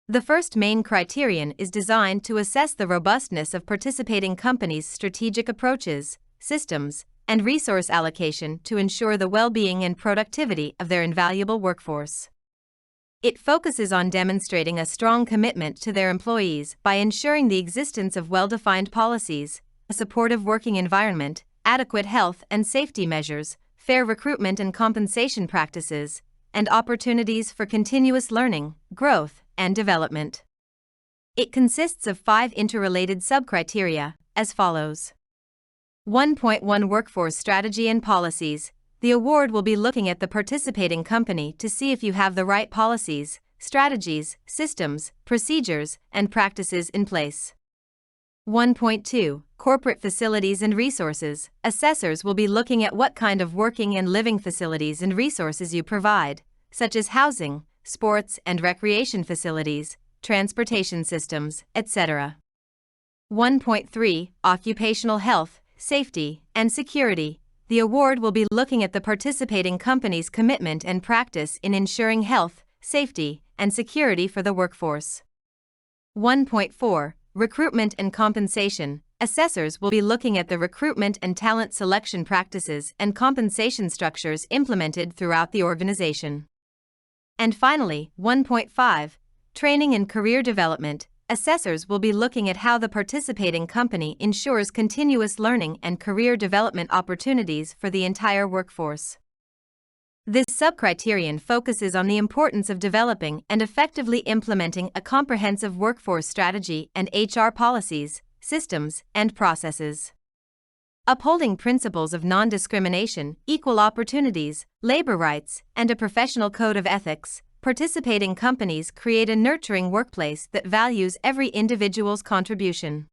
The first main criterion is designed to assess the robustness of participating companies' strategic approaches, systems, and resource allocation to ensure the well-being and productivity of their invaluable workforce. It focuses on demonstrating a strong commitment to their employees by ensuring the existence of well-defined policies, a supportive working environment, adequate health and safety measures, fair recruitment and compensation practices, and opportunities for continuous learning, growth, and development. It consists of 5 interrelated subcriteria, as follows. 1.1 Workforce Strategy and Policies. The award will be looking at the participating company to see if you have the right policies, strategies, systems, procedures, and practices in place. 1.2 Corporate Facilities and Resources. Assessors will be looking at what kind of working and living facilities and resources you provide, such as housing, sports and recreation facilities, transportation systems, etc. 1.3 Occupational Health, Safety, and Security. The award will be looking at the participating company's commitment and practice in ensuring health, safety, and security for the workforce. 1.4 Recruitment and Compensation. Assessors will be looking at the recruitment and talent selection practices and compensation structures implemented throughout the organization. And finally, 1.5 Training and Career Development. Assessors will be looking at how the participating company ensures continuous learning and career development opportunities for the entire workforce. This subcriterion focuses on the importance of developing and effectively implementing a comprehensive workforce strategy and HR policies, systems, and processes. Upholding principles of non-discrimination, equal opportunities, labor rights, and a professional code of ethics, participating companies create a nurturing workplace that values every individual's contribution.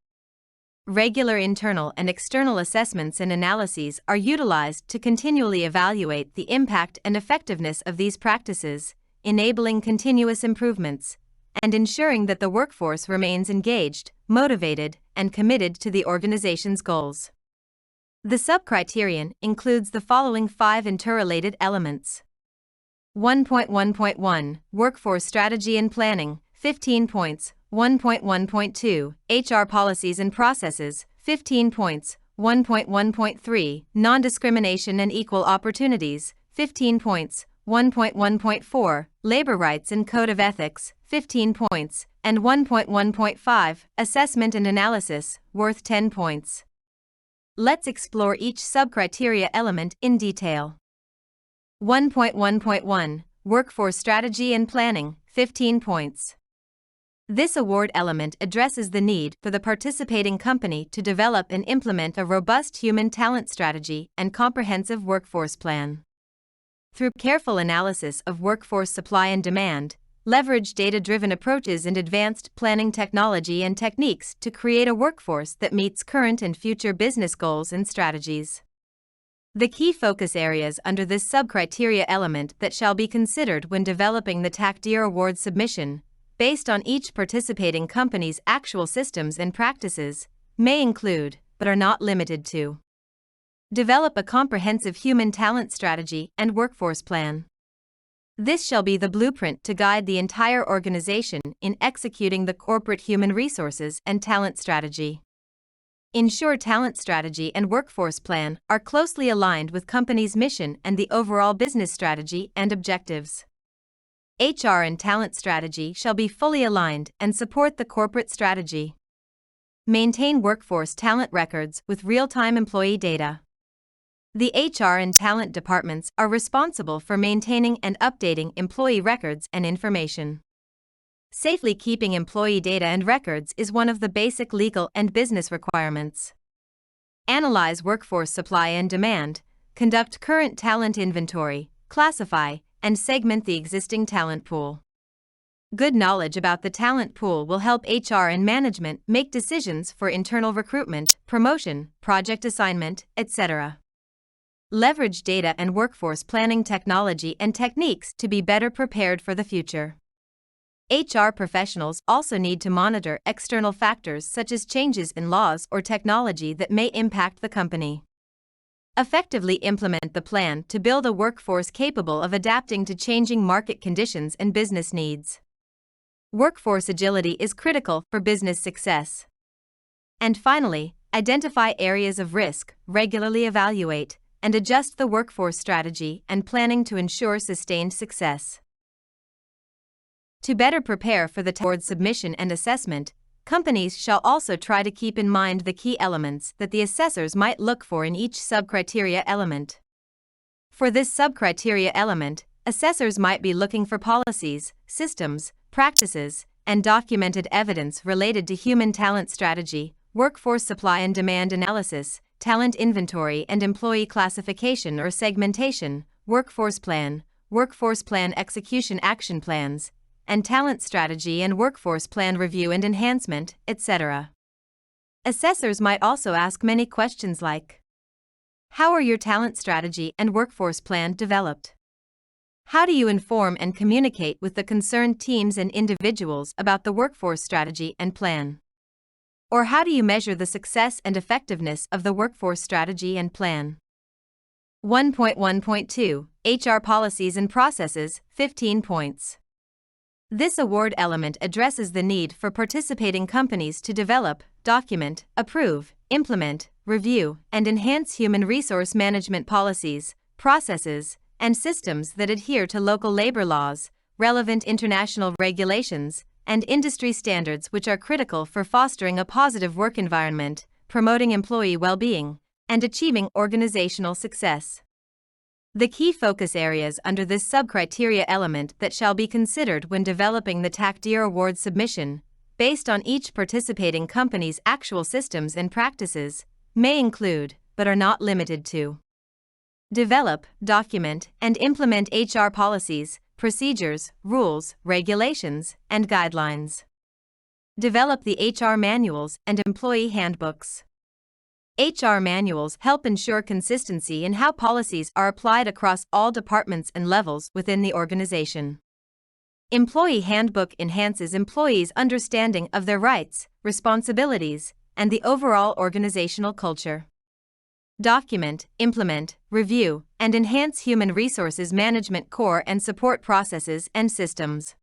Regular internal and external assessments and analyses are utilized to continually evaluate the impact and effectiveness of these practices, enabling continuous improvements, and ensuring that the workforce remains engaged, motivated, and committed to the organization's goals. The subcriterion includes the following 5 interrelated elements. 1.1.1 Workforce Strategy and Planning, 15 points. 1.1.2 HR Policies and Processes, 15 points. 1.1.3 Non-Discrimination and Equal Opportunities, 15 points. 1.1.4 Labor Rights and Code of Ethics, 15 points. And 1.1.5 Assessment and Analysis, worth 10 points. Let's explore each subcriteria element in detail. 1.1.1 Workforce Strategy and Planning, 15 points. This award element addresses the need for the participating company to develop and implement a robust human talent strategy and comprehensive workforce plan. Through careful analysis of workforce supply and demand, leverage data-driven approaches and advanced planning technology and techniques to create a workforce that meets current and future business goals and strategies. The key focus areas under this subcriteria element that shall be considered when developing the Taqdeer Award submission, based on each participating company's actual systems and practices, may include, but are not limited to: develop a comprehensive human talent strategy and workforce plan. This shall be the blueprint to guide the entire organization in executing the corporate human resources and talent strategy. Ensure talent strategy and workforce plan are closely aligned with company's mission and the overall business strategy and objectives. HR and talent strategy shall be fully aligned and support the corporate strategy. Maintain workforce talent records with real-time employee data. The HR and talent departments are responsible for maintaining and updating employee records and information. Safely keeping employee data and records is one of the basic legal and business requirements. Analyze workforce supply and demand, conduct current talent inventory, classify, and segment the existing talent pool. Good knowledge about the talent pool will help HR and management make decisions for internal recruitment, promotion, project assignment, etc. Leverage data and workforce planning technology and techniques to be better prepared for the future. HR professionals also need to monitor external factors such as changes in laws or technology that may impact the company. Effectively implement the plan to build a workforce capable of adapting to changing market conditions and business needs. Workforce agility is critical for business success. And finally, identify areas of risk, regularly evaluate, and adjust the workforce strategy and planning to ensure sustained success. To better prepare for the award submission and assessment, companies shall also try to keep in mind the key elements that the assessors might look for in each subcriteria element. For this subcriteria element, assessors might be looking for policies, systems, practices, and documented evidence related to human talent strategy, workforce supply and demand analysis, talent inventory and employee classification or segmentation, workforce plan execution action plans, and talent strategy and workforce plan review and enhancement, etc. Assessors might also ask many questions like: how are your talent strategy and workforce plan developed? How do you inform and communicate with the concerned teams and individuals about the workforce strategy and plan? Or how do you measure the success and effectiveness of the workforce strategy and plan? 1.1.2 HR Policies and Processes, 15 points. This award element addresses the need for participating companies to develop, document, approve, implement, review, and enhance human resource management policies, processes, and systems that adhere to local labor laws, relevant international regulations, and industry standards, which are critical for fostering a positive work environment, promoting employee well-being, and achieving organizational success. The key focus areas under this subcriteria element that shall be considered when developing the Taqdeer award submission, based on each participating company's actual systems and practices, may include, but are not limited to: develop, document, and implement HR policies, procedures, rules, regulations, and guidelines. Develop the HR manuals and employee handbooks. HR manuals help ensure consistency in how policies are applied across all departments and levels within the organization. Employee handbook enhances employees' understanding of their rights, responsibilities, and the overall organizational culture. Document, implement, review, and enhance human resources management core and support processes and systems.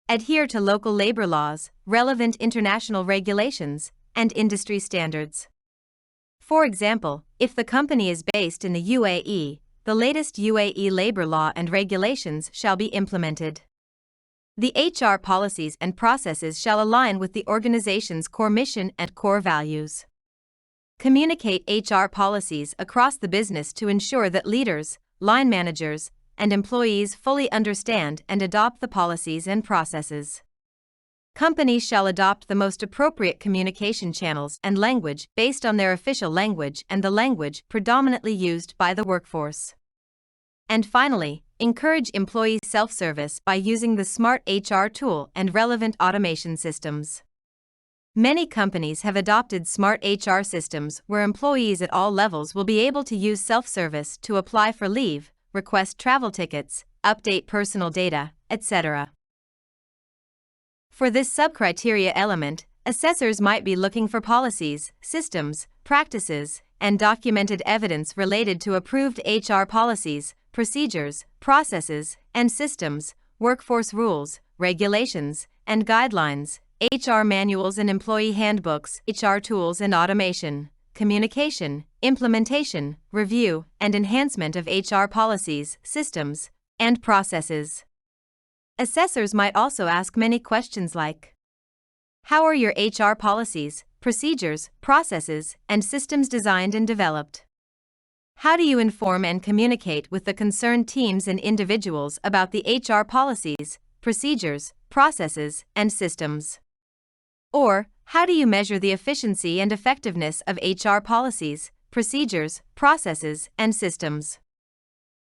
Adhere to local labor laws, relevant international regulations, and industry standards. For example, if the company is based in the UAE, the latest UAE labor law and regulations shall be implemented. The HR policies and processes shall align with the organization's core mission and core values. Communicate HR policies across the business to ensure that leaders, line managers, and employees fully understand and adopt the policies and processes. Companies shall adopt the most appropriate communication channels and language based on their official language and the language predominantly used by the workforce. And finally, encourage employee self-service by using the Smart HR tool and relevant automation systems. Many companies have adopted Smart HR systems where employees at all levels will be able to use self-service to apply for leave, request travel tickets, update personal data, etc. For this subcriteria element, assessors might be looking for policies, systems, practices, and documented evidence related to approved HR policies, procedures, processes, and systems, workforce rules, regulations, and guidelines, HR manuals and employee handbooks, HR tools and automation, communication, implementation, review, and enhancement of HR policies, systems, and processes. Assessors might also ask many questions like: how are your HR policies, procedures, processes, and systems designed and developed? How do you inform and communicate with the concerned teams and individuals about the HR policies, procedures, processes, and systems? Or, how do you measure the efficiency and effectiveness of HR policies, procedures, processes, and systems?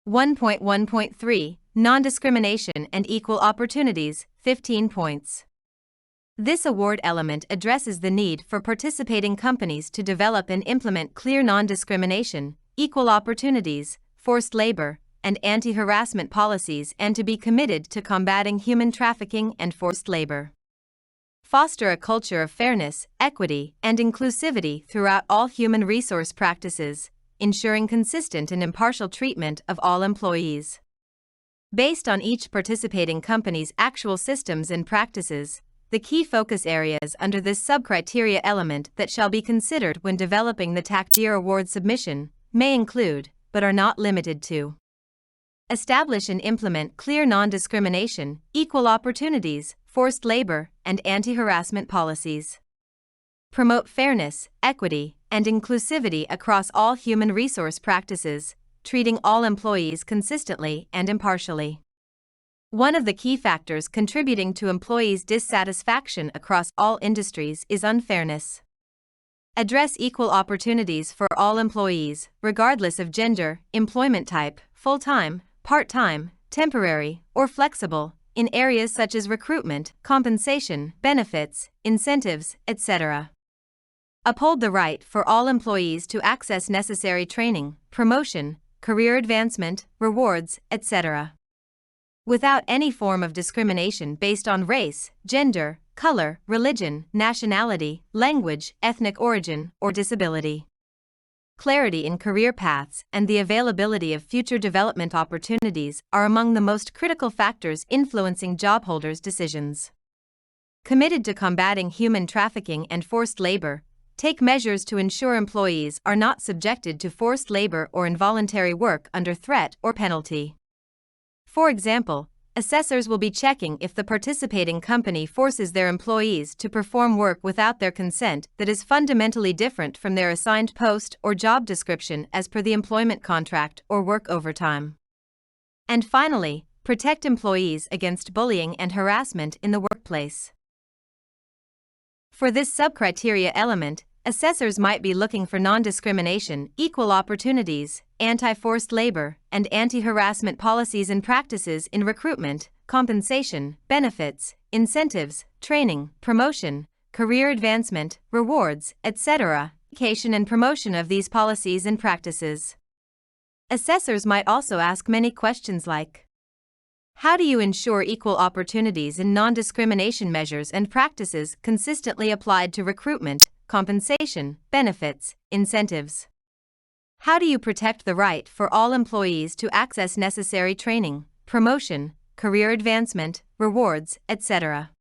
1.1.3 Non-discrimination and equal opportunities, 15 points. This award element addresses the need for participating companies to develop and implement clear non-discrimination, equal opportunities, forced labor, and anti-harassment policies, and to be committed to combating human trafficking and forced labor. Foster a culture of fairness, equity, and inclusivity throughout all human resource practices, ensuring consistent and impartial treatment of all employees. based on each participating company's actual systems and practices. The key focus areas under this sub-criteria element that shall be considered when developing the Taqdeer award submission may include, but are not limited to: establish and implement clear non-discrimination, equal opportunities, forced labor, and anti-harassment policies. Promote fairness, equity, and inclusivity across all human resource practices, treating all employees consistently and impartially. One of the key factors contributing to employees' dissatisfaction across all industries is unfairness. Address equal opportunities for all employees, regardless of gender, employment type, full-time, part-time, temporary, or flexible, in areas such as recruitment, compensation, benefits, incentives, etc. Uphold the right for all employees to access necessary training, promotion, career advancement, rewards, etc. without any form of discrimination based on race, gender, color, religion, nationality, language, ethnic origin, or disability. Clarity in career paths and the availability of future development opportunities are among the most critical factors influencing job holders' decisions. Committed to combating human trafficking and forced labor, take measures to ensure employees are not subjected to forced labor or involuntary work under threat or penalty. For example, assessors will be checking if the participating company forces their employees to perform work without their consent that is fundamentally different from their assigned post or job description as per the employment contract or work overtime. And finally, protect employees against bullying and harassment in the workplace. For this sub-criteria element, assessors might be looking for non-discrimination, equal opportunities, anti-forced labor, and anti-harassment policies and practices in recruitment, compensation, benefits, incentives, training, promotion, career advancement, rewards, etc., education and promotion of these policies and practices. Assessors might also ask many questions like: how do you ensure equal opportunities in non-discrimination measures and practices consistently applied to recruitment, compensation, benefits, incentives? How do you protect the right for all employees to access necessary training, promotion, career advancement, rewards, etc.?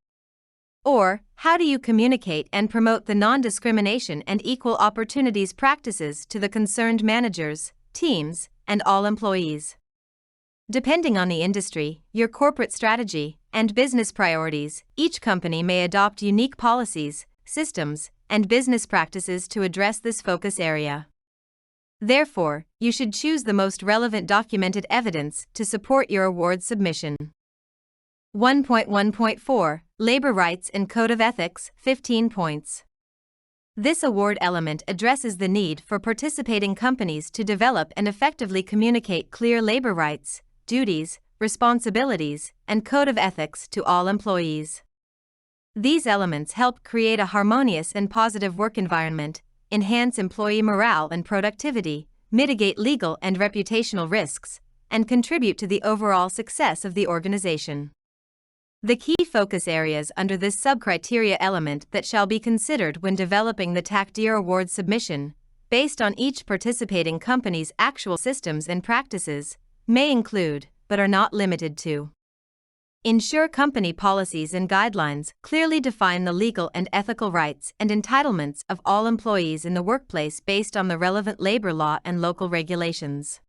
Or, how do you communicate and promote the non-discrimination and equal opportunities practices to the concerned managers, teams, and all employees? Depending on the industry, your corporate strategy, and business priorities, each company may adopt unique policies, systems, and business practices to address this focus area. Therefore, you should choose the most relevant documented evidence to support your award submission. 1.1.4 Labor Rights and Code of Ethics, 15 points. This award element addresses the need for participating companies to develop and effectively communicate clear labor rights, duties, responsibilities, and code of ethics to all employees. These elements help create a harmonious and positive work environment, enhance employee morale and productivity, mitigate legal and reputational risks, and contribute to the overall success of the organization. The key focus areas under this sub-criteria element that shall be considered when developing the Taqdeer award submission, based on each participating company's actual systems and practices, may include, but are not limited to: ensure company policies and guidelines clearly define the legal and ethical rights and entitlements of all employees in the workplace based on the relevant labor law and local regulations,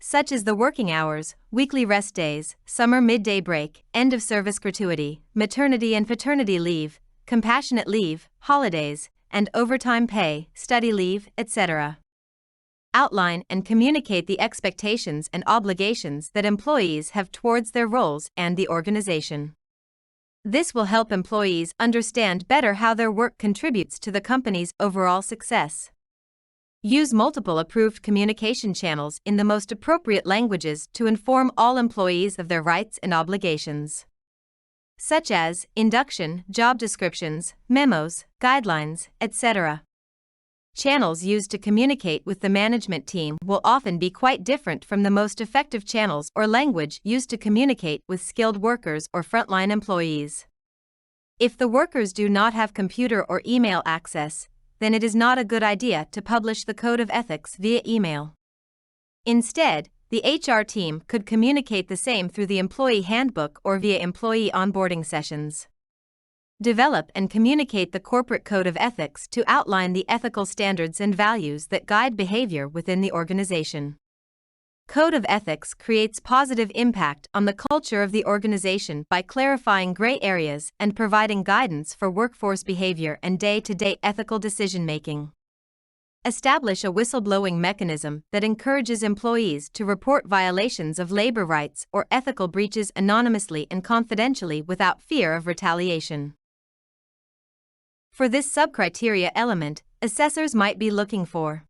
such as the working hours, weekly rest days, summer midday break, end of service gratuity, maternity and paternity leave, compassionate leave, holidays, and overtime pay, study leave, etc. Outline and communicate the expectations and obligations that employees have towards their roles and the organization. This will help employees understand better how their work contributes to the company's overall success. Use multiple approved communication channels in the most appropriate languages to inform all employees of their rights and obligations, such as induction, job descriptions, memos, guidelines, etc. Channels used to communicate with the management team will often be quite different from the most effective channels or language used to communicate with skilled workers or frontline employees. If the workers do not have computer or email access, then it is not a good idea to publish the code of ethics via email. Instead, The HR team could communicate the same through the employee handbook or via employee onboarding sessions. Develop and communicate the corporate code of ethics to outline the ethical standards and values that guide behavior within the organization. Code of ethics creates positive impact on the culture of the organization by clarifying gray areas and providing guidance for workforce behavior and day-to-day ethical decision-making. Establish a whistleblowing mechanism that encourages employees to report violations of labor rights or ethical breaches anonymously and confidentially without fear of retaliation. For this subcriteria element, assessors might be looking for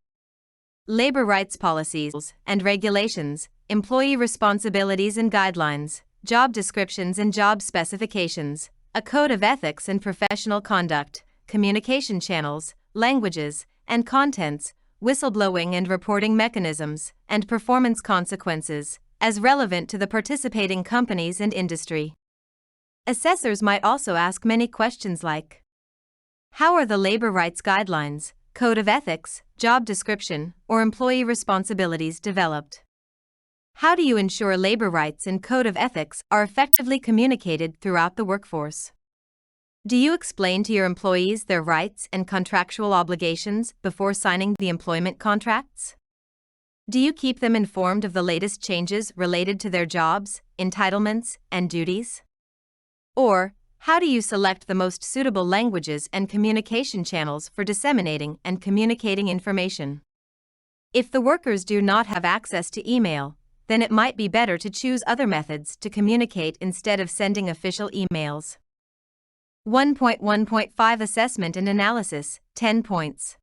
labor rights policies and regulations, employee responsibilities and guidelines, job descriptions and job specifications, a code of ethics and professional conduct, communication channels, languages, and contents, whistleblowing and reporting mechanisms, and performance consequences, as relevant to the participating companies and industry. Assessors might also ask many questions like: how are the labor rights guidelines, code of ethics, job description, or employee responsibilities developed? How do you ensure labor rights and code of ethics are effectively communicated throughout the workforce? Do you explain to your employees their rights and contractual obligations before signing the employment contracts? Do you keep them informed of the latest changes related to their jobs, entitlements, and duties? Or, how do you select the most suitable languages and communication channels for disseminating and communicating information? If the workers do not have access to email, then it might be better to choose other methods to communicate instead of sending official emails. 1.1.5 Assessment and Analysis, 10 points.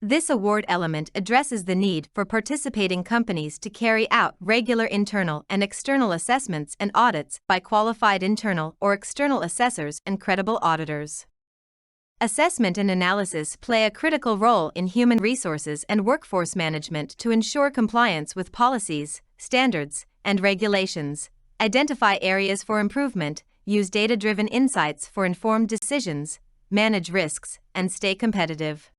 This award element addresses the need for participating companies to carry out regular internal and external assessments and audits by qualified internal or external assessors and credible auditors. Assessment and analysis play a critical role in human resources and workforce management to ensure compliance with policies, standards, and regulations, identify areas for improvement, use data-driven insights for informed decisions, manage risks, and stay competitive.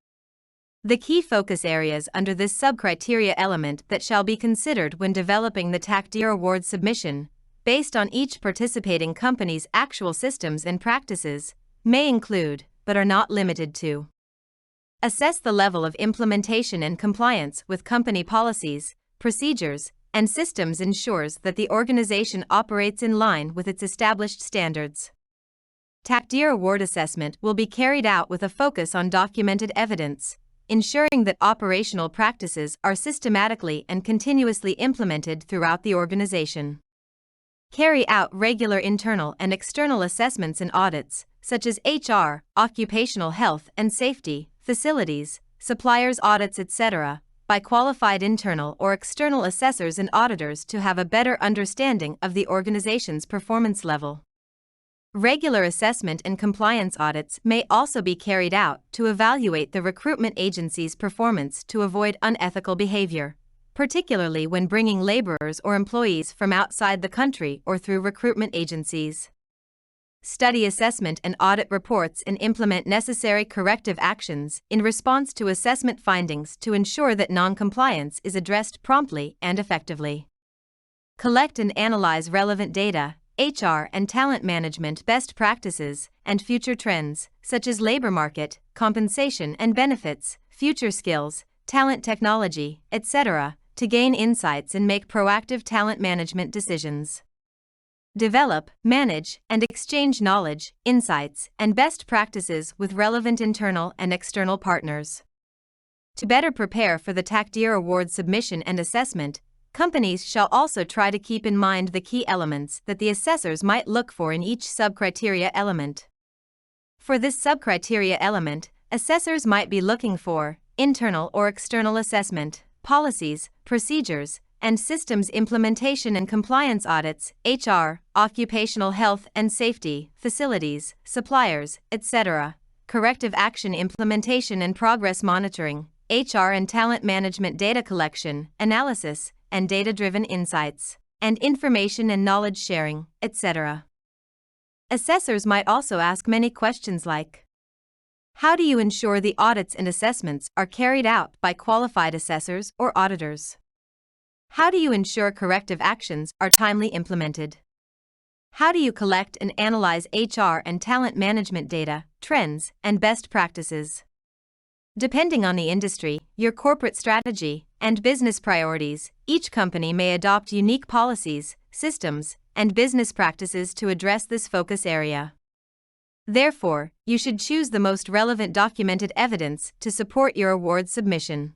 The key focus areas under this subcriteria element that shall be considered when developing the Taqdeer Award submission, based on each participating company's actual systems and practices, may include, but are not limited to: assess the level of implementation and compliance with company policies, procedures, and systems ensures that the organization operates in line with its established standards. Taqdeer Award assessment will be carried out with a focus on documented evidence, ensuring that operational practices are systematically and continuously implemented throughout the organization. Carry out regular internal and external assessments and audits, such as HR, occupational health and safety, facilities, suppliers audits, etc., by qualified internal or external assessors and auditors to have a better understanding of the organization's performance level. Regular assessment and compliance audits may also be carried out to evaluate the recruitment agency's performance to avoid unethical behavior, particularly when bringing laborers or employees from outside the country or through recruitment agencies. Study assessment and audit reports and implement necessary corrective actions in response to assessment findings to ensure that non-compliance is addressed promptly and effectively. Collect and analyze relevant data, HR and talent management best practices, and future trends, such as labor market, compensation and benefits, future skills, talent technology, etc., to gain insights and make proactive talent management decisions. Develop, manage, and exchange knowledge, insights, and best practices with relevant internal and external partners. To better prepare for the Taqdeer Award submission and assessment, companies shall also try to keep in mind the key elements that the assessors might look for in each subcriteria element. For this subcriteria element, assessors might be looking for internal or external assessment, policies, procedures, and systems implementation and compliance audits, HR, occupational health and safety, facilities, suppliers, etc., corrective action implementation and progress monitoring, HR and talent management data collection, analysis, and data-driven insights, and information and knowledge sharing, etc. Assessors might also ask many questions like: how do you ensure the audits and assessments are carried out by qualified assessors or auditors? How do you ensure corrective actions are timely implemented? How do you collect and analyze HR and talent management data, trends, and best practices? Depending on the industry, your corporate strategy, and business priorities, each company may adopt unique policies, systems, and business practices to address this focus area. Therefore, you should choose the most relevant documented evidence to support your award submission.